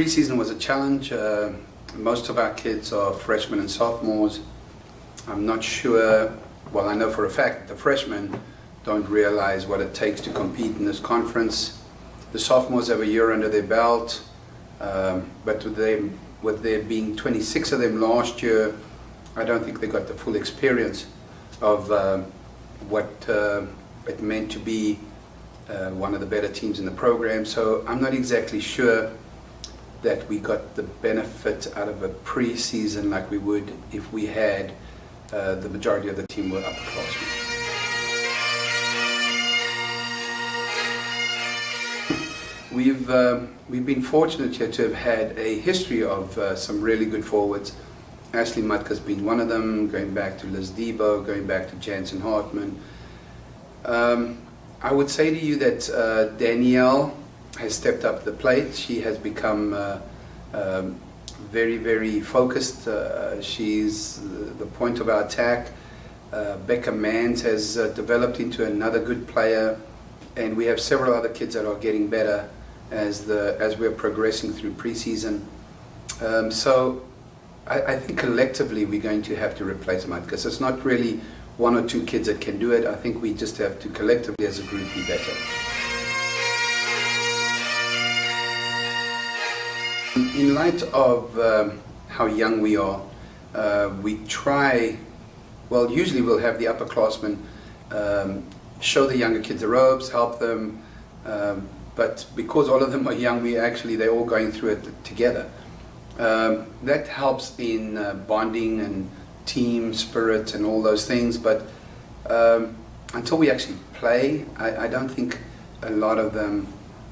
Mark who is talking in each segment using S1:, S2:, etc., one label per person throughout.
S1: preseason was a challenge. Most of our kids are freshmen and sophomores. I'm not sure, well, I know for a fact the freshmen don't realize what it takes to compete in this conference. The sophomores have a year under their belt, but with there being 26 of them last year, I don't think they got the full experience of what it meant to be one of the better teams in the program. So I'm not exactly sure that we got the benefit out of a preseason like we would if we had the majority of the team were upperclassmen. We've been fortunate here to have had a history of some really good forwards. Ashley Mutka's been one of them, going back to Liz Debo, going back to Jansen Hartman. I would say to you that Danielle has stepped up the plate. She has become very, very focused. She's the point of our attack. Becca Mans has developed into another good player, and we have several other kids that are getting better as we're progressing through preseason. So I think collectively we're going to have to replace Mike, because it's not really one or two kids that can do it. I think we just have to collectively as a group be better. In light of how young we are, we try, well, usually we'll have the upperclassmen show the younger kids the ropes, help them, but because all of them are young, they're all going through it together. That helps in bonding and team spirit and all those things, but until we actually play, I don't think a lot of them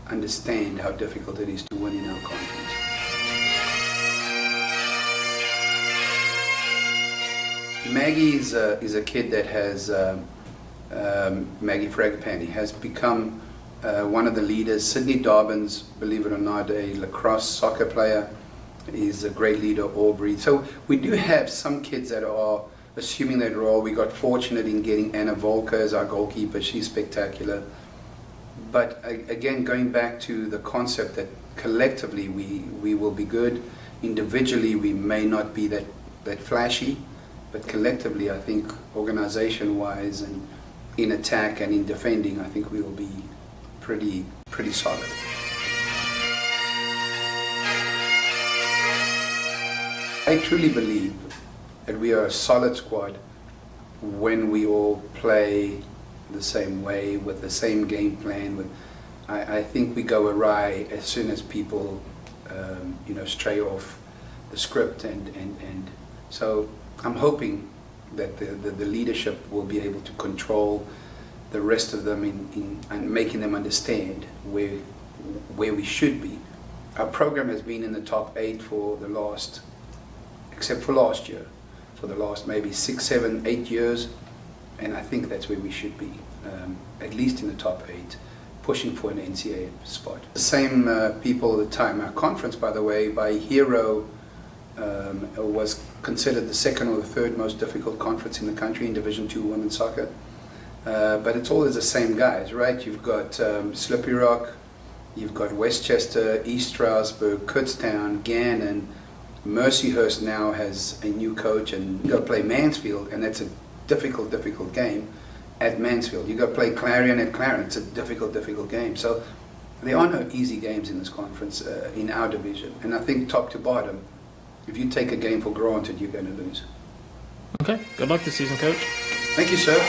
S1: understand how difficult it is to win in our conference. Maggie is a kid that has, Maggie Fragapani, has become one of the leaders. Sydney Dobbins, believe it or not, a lacrosse soccer player, is a great leader, Aubrey. So we do have some kids that are assuming that role. We got fortunate in getting Anna Volker as our goalkeeper. She's spectacular. But again, going back to the concept that collectively we will be good. Individually we may not be that flashy, but collectively I think organization-wise and in attack and in defending, I think we will be pretty solid. I truly believe that we are a solid squad when we all play the same way, with the same game plan. I think we go awry as soon as people stray off the script, and so I'm hoping that the leadership will be able to control the rest of them and making them understand where we should be. Our program has been in the top 8 for the last, except for last year, for the last maybe 6, 7, 8 years, and I think that's where we should be, at least in the top 8, pushing for an NCAA spot. The same people all the time. Our conference, by the way, by Hero, was considered the 2nd or the 3rd most difficult conference in the country in Division II women's soccer. But it's always the same guys, right? You've got Slippery Rock, you've got Westchester, East Stroudsburg, Kutztown, Gannon. Mercyhurst now has a new coach, and you got to play Mansfield, and that's a difficult game at Mansfield. You got to play Clarion at Clarion. It's a difficult game. So there are no easy games in this conference in our division, and I think top to bottom, if you take a game for granted, you're going to lose.
S2: Okay, good luck this season, Coach.
S1: Thank you, sir.